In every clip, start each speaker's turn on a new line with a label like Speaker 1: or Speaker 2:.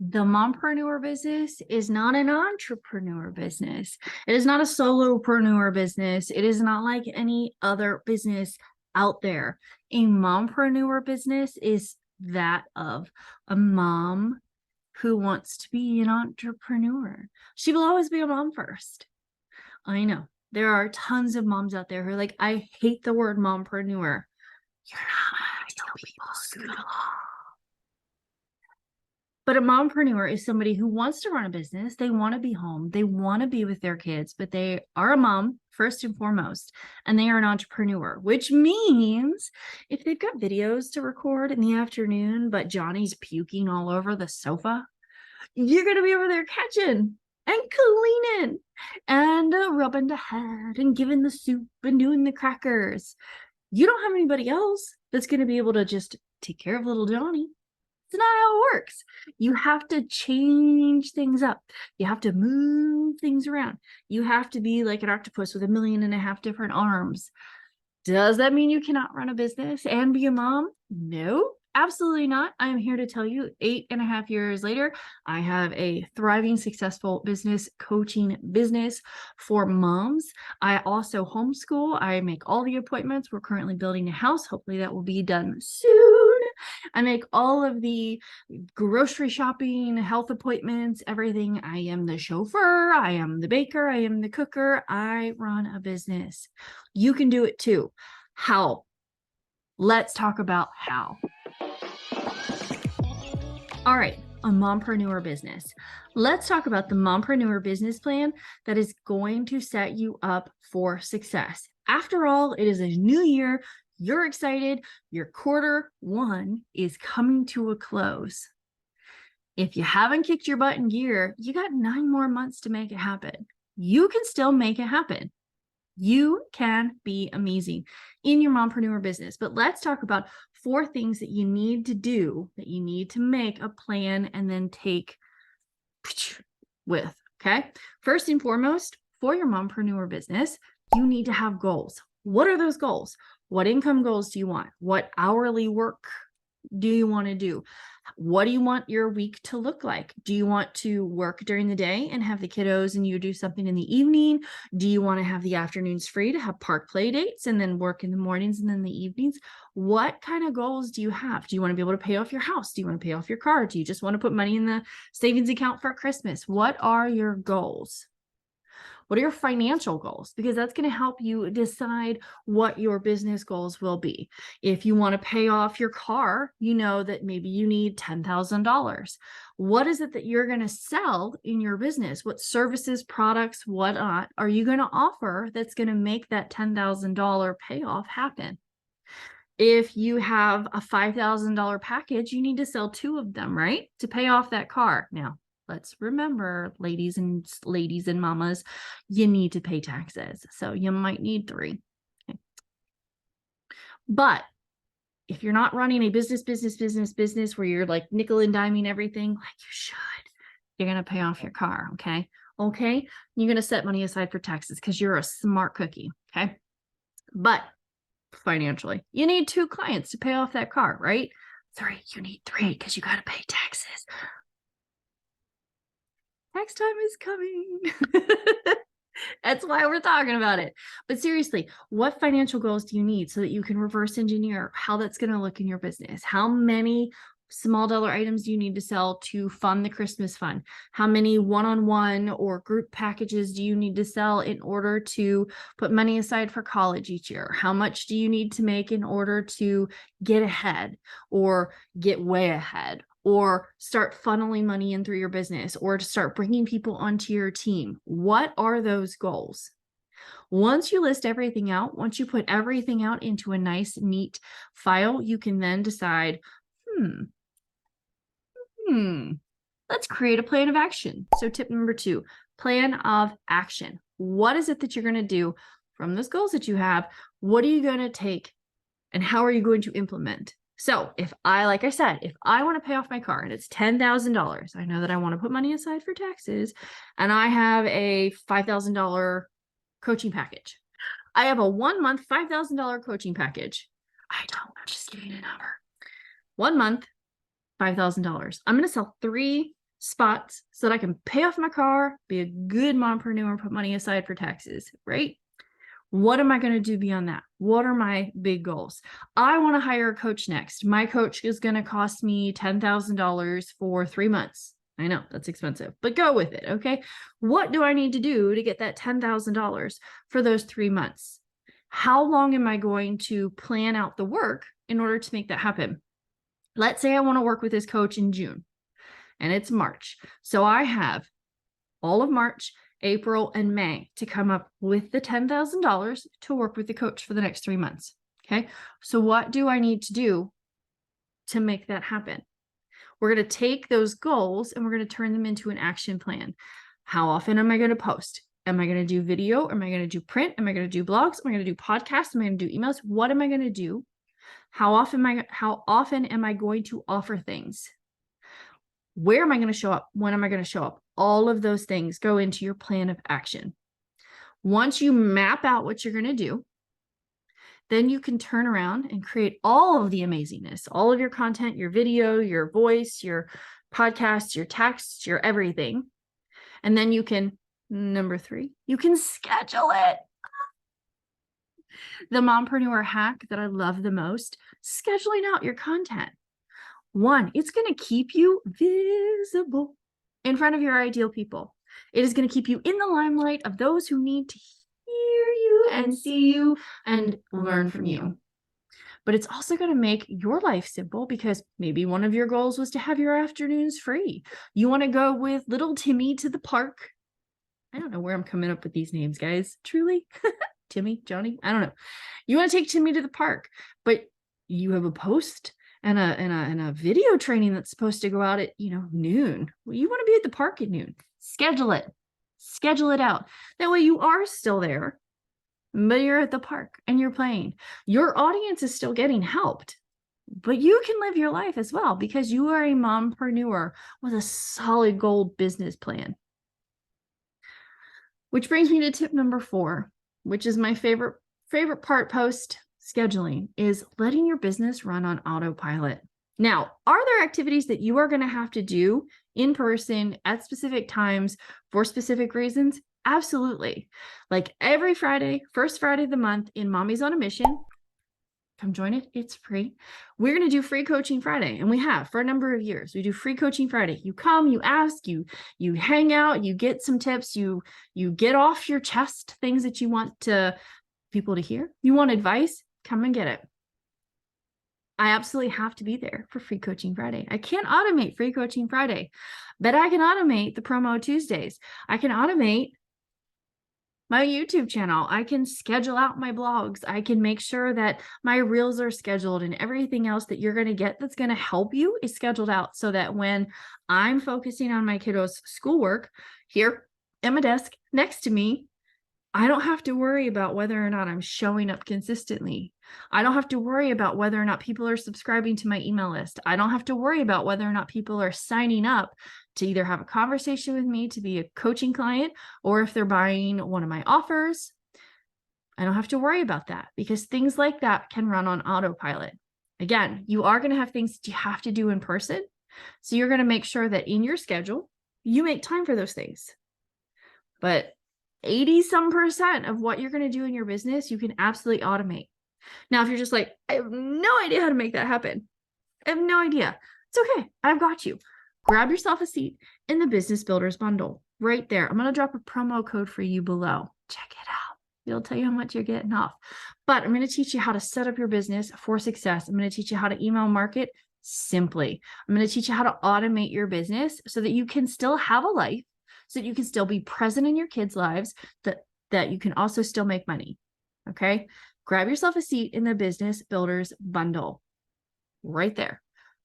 Speaker 1: the mompreneur business is not an entrepreneur business. It is not a solopreneur business. It is not like any other business out there. A mompreneur business is that of a mom who wants to be an entrepreneur. She will always be a mom first. I know there are tons of moms out there who are like, I hate the word mompreneur. You're not tell people scoot along. But a mompreneur is somebody who wants to run a business. They want to be home. They want to be with their kids, but they are a mom first and foremost, and they are an entrepreneur, which means if they've got videos to record in the afternoon, but Johnny's puking all over the sofa, you're going to be over there catching and cleaning and rubbing the head and giving the soup and doing the crackers. You don't have anybody else that's going to be able to just take care of little Johnny. It's not how it works. You have to change things up. You have to move things around. You have to be like an octopus with 1.5 million different arms. Does that mean you cannot run a business and be a mom? No, absolutely not. I am here to tell you 8.5 years later, I have a thriving, successful business coaching business for moms. I also homeschool. I make all the appointments. We're currently building a house. Hopefully that will be done soon. I make all of the grocery shopping, health appointments, everything. I am the chauffeur. I am the baker. I am the cooker. I run a business. You can do it too. How? Let's talk about how. All right, a mompreneur business. Let's talk about the mompreneur business plan that is going to set you up for success. After all, it is a new year. You're excited. Your quarter one is coming to a close. If you haven't kicked your butt in gear, you got 9 more months to make it happen. You can still make it happen. You can be amazing in your mompreneur business. But let's talk about 4 things that you need to do, that you need to make a plan and then take with, okay? First and foremost, for your mompreneur business, you need to have goals. What are those goals? What income goals do you want? What hourly work do you want to do? What do you want your week to look like? Do you want to work during the day and have the kiddos and you do something in the evening? Do you want to have the afternoons free to have park play dates and then work in the mornings and then the evenings? What kind of goals do you have? Do you want to be able to pay off your house? Do you want to pay off your car? Do you just want to put money in the savings account for Christmas? What are your goals? What are your financial goals? Because that's going to help you decide what your business goals will be. If you want to pay off your car, you know that maybe you need $10,000. What is it that you're going to sell in your business? What services, products, whatnot are you going to offer that's going to make that $10,000 payoff happen? If you have a $5,000 package, you need to sell 2 of them, right? To pay off that car. Now, let's remember, ladies and mamas, you need to pay taxes. So you might need 3. Okay. But if you're not running a business where you're like nickel and diming everything like you should, you're going to pay off your car. Okay. Okay. You're going to set money aside for taxes because you're a smart cookie. Okay. But financially, you need 2 clients to pay off that car, right? 3. You need 3 because you got to pay taxes. Tax time is coming. That's why we're talking about it. But seriously, what financial goals do you need so that you can reverse engineer how that's going to look in your business? How many small dollar items do you need to sell to fund the Christmas fund? How many one-on-one or group packages do you need to sell in order to put money aside for college each year? How much do you need to make in order to get ahead or get way ahead? Or start funneling money in through your business, or to start bringing people onto your team? What are those goals? Once you list everything out, once you put everything out into a nice, neat file, you can then decide, let's create a plan of action. So tip number 2, plan of action. What is it that you're going to do from those goals that you have? What are you going to take and how are you going to implement? So like I said, if I want to pay off my car and it's $10,000, I know that I want to put money aside for taxes and I have a $5,000 coaching package. I have a 1-month $5,000 coaching package. I'm just giving a number. 1 month, $5,000. I'm going to sell 3 spots so that I can pay off my car, be a good mompreneur, put money aside for taxes, right? What am I going to do beyond that? What are my big goals? I want to hire a coach next. My coach is going to cost me $10,000 for 3 months. I know that's expensive, but go with it. Okay. What do I need to do to get that $10,000 for those 3 months? How long am I going to plan out the work in order to make that happen? Let's say I want to work with this coach in June and it's March. So I have all of March, April, and May to come up with the $10,000 to work with the coach for the next 3 months. Okay. So what do I need to do to make that happen? We're going to take those goals and we're going to turn them into an action plan. How often am I going to post? Am I going to do video? Am I going to do print? Am I going to do blogs? Am I going to do podcasts? Am I going to do emails? What am I going to do? How often am I going to offer things? Where am I going to show up? When am I going to show up? All of those things go into your plan of action. Once you map out what you're going to do, then you can turn around and create all of the amazingness, all of your content, your video, your voice, your podcasts, your texts, your everything. And then you can, number 3, you can schedule it. The mompreneur hack that I love the most, scheduling out your content. 1, it's going to keep you visible in front of your ideal people. It is going to keep you in the limelight of those who need to hear you and see you and learn from you. But it's also going to make your life simple because maybe one of your goals was to have your afternoons free. You want to go with little Timmy to the park. I don't know where I'm coming up with these names, guys. Truly. Timmy, Johnny, I don't know. You want to take Timmy to the park, but you have a post and a video training that's supposed to go out at, noon. Well, you want to be at the park at noon. Schedule it out. That way you are still there, but you're at the park and you're playing. Your audience is still getting helped, but you can live your life as well because you are a mompreneur with a solid gold business plan. Which brings me to tip number 4, which is my favorite part post scheduling, is letting your business run on autopilot. Now, are there activities that you are going to have to do in person at specific times for specific reasons? Absolutely. Like every Friday, first Friday of the month in Mommies on a Mission, come join it. It's free. We're going to do free coaching Friday. And we have for a number of years. We do free coaching Friday. You come, you ask, you hang out, you get some tips, you get off your chest things that you want people to hear. You want advice? Come and get it. I absolutely have to be there for free coaching Friday. I can't automate free coaching Friday, but I can automate the promo Tuesdays. I can automate my YouTube channel. I can schedule out my blogs. I can make sure that my reels are scheduled and everything else that you're going to get that's going to help you is scheduled out so that when I'm focusing on my kiddos' schoolwork here at my desk next to me, I don't have to worry about whether or not I'm showing up consistently. I don't have to worry about whether or not people are subscribing to my email list. I don't have to worry about whether or not people are signing up to either have a conversation with me to be a coaching client or if they're buying one of my offers. I don't have to worry about that because things like that can run on autopilot. Again, you are going to have things that you have to do in person. So you're going to make sure that in your schedule, you make time for those things. But 80% of what you're going to do in your business, you can absolutely automate. Now, if you're just like, I have no idea how to make that happen. I have no idea. It's okay. I've got you. Grab yourself a seat in the Business Builders bundle right there. I'm going to drop a promo code for you below. Check it out. It'll tell you how much you're getting off. But I'm going to teach you how to set up your business for success. I'm going to teach you how to email market simply. I'm going to teach you how to automate your business so that you can still have a life, so that you can still be present in your kids' lives, that you can also still make money. Okay? Grab yourself a seat in the Business Builders bundle right there.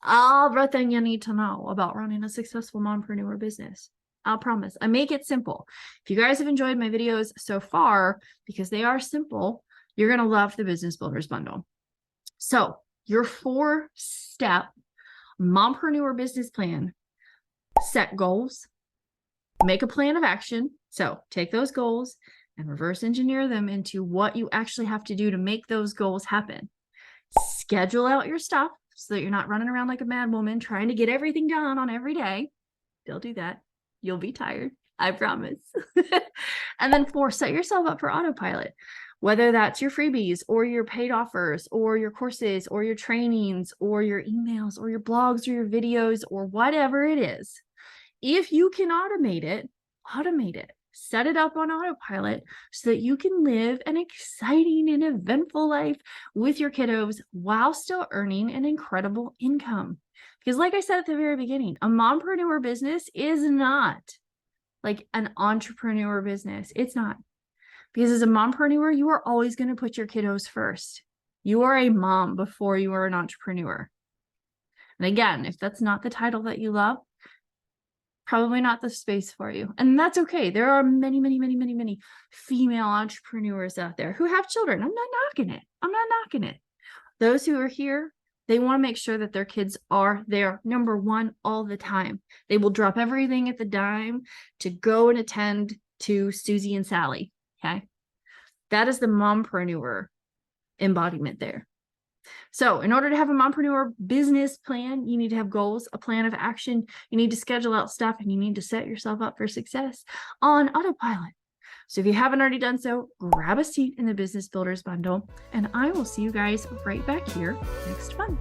Speaker 1: Everything you need to know about running a successful mompreneur business. I'll promise. I make it simple. If you guys have enjoyed my videos so far, because they are simple, you're going to love the Business Builders bundle. So your 4-step mompreneur business plan: set goals, make a plan of action. So take those goals and reverse engineer them into what you actually have to do to make those goals happen. Schedule out your stuff so that you're not running around like a mad woman trying to get everything done on every day. Don't do that. You'll be tired. I promise. And then 4, set yourself up for autopilot, whether that's your freebies or your paid offers or your courses or your trainings or your emails or your blogs or your videos or whatever it is. If you can automate it, automate it. Set it up on autopilot so that you can live an exciting and eventful life with your kiddos while still earning an incredible income. Because like I said at the very beginning, a mompreneur business is not like an entrepreneur business. It's not. Because as a mompreneur, you are always going to put your kiddos first. You are a mom before you are an entrepreneur. And again, if that's not the title that you love, probably not the space for you. And that's okay. There are many, many, many, many, many female entrepreneurs out there who have children. I'm not knocking it. I'm not knocking it. Those who are here, they want to make sure that their kids are their number one all the time. They will drop everything at the dime to go and attend to Susie and Sally. Okay. That is the mompreneur embodiment there. So in order to have a mompreneur business plan, you need to have goals, a plan of action. You need to schedule out stuff, and you need to set yourself up for success on autopilot. So if you haven't already done so, grab a seat in the Business Builders Bundle, and I will see you guys right back here next month.